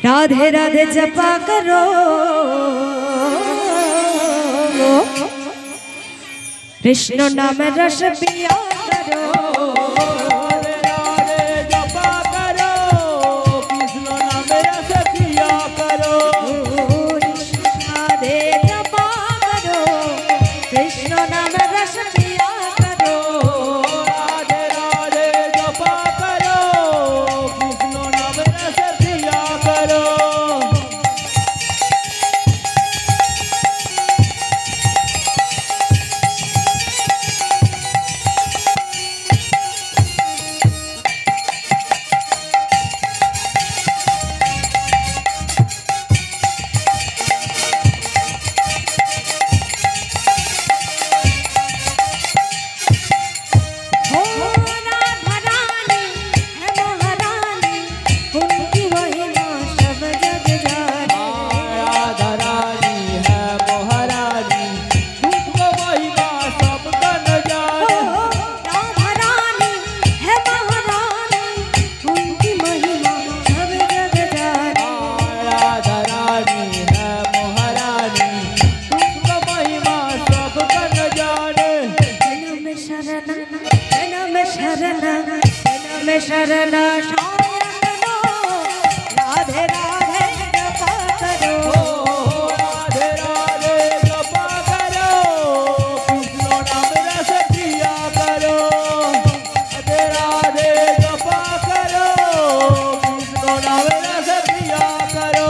राधे राधे जपा करो कृष्ण नाम रस पिया करो राधे राधे जपा करो कृष्ण नाम रस पिया करो राधे जपा करो कृष्ण नाम रस पिया करो राधे राधे जपा करो कृष्ण नाम रस पिया करो शरण राधे राधे जपा करो राधे राधे जपा करो कृष्ण नाम रस पिया करो राधे राधे जपा करो कृष्ण नाम रस पिया करो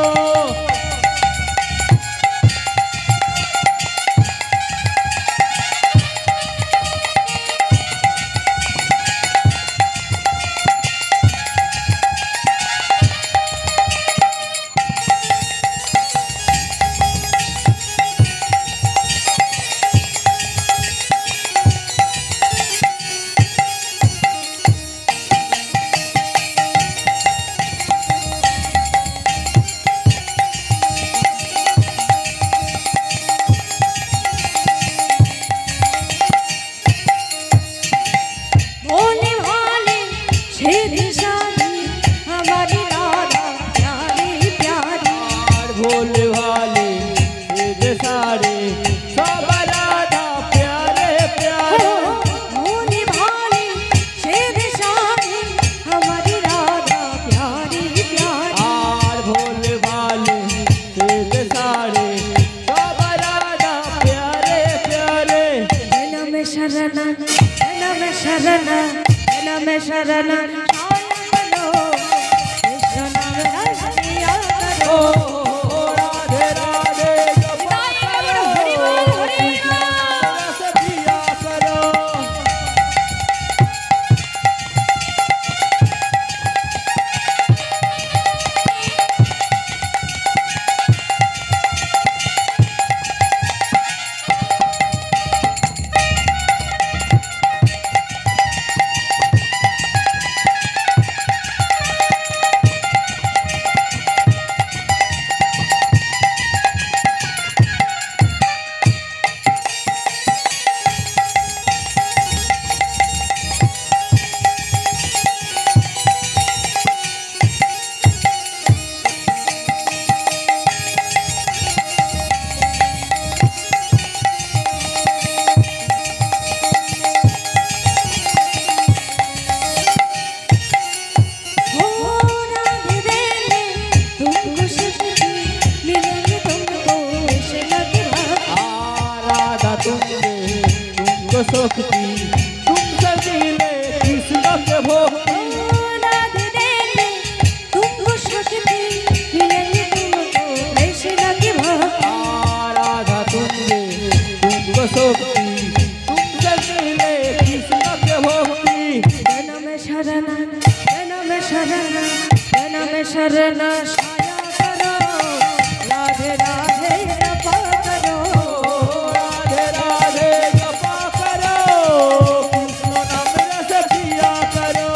भोले भाले सिद्ध सारे सब राधा प्यारे प्यारे भोले भाले सिद्ध सारे हमारी राधा प्यारी प्यारी भोले भाले सिद्ध सारे सब राधा प्यारे प्यारे में शरण में शरण में शरण कृष्ण नाम रस पिया करो राधे राधे जपा करो कृष्ण नाम रस पिया करो तुमको शक्ति तुम सजीले कृष्ण के भक्ति राधे देने तुमको शक्ति मिलेगी तुमको कृष्ण की भक्ति राधा तुमको शक्ति तुम सजीले कृष्ण के भक्ति जन्म शरण शरण छाया करो राधे राधे जपा करो राधे राधे जपा करो कृष्ण नाम रस पिया करो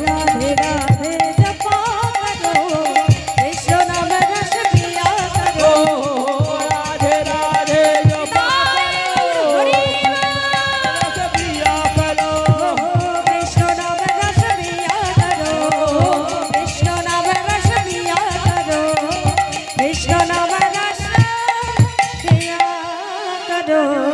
राधे राधे जपा करो कृष्ण नाम रस पिया करो राधे राधे जपा करो रस पिया करो कृष्ण नाम रस पिया करो कृष्ण नाम रस पिया करो कृष्ण नाम रस पिया करो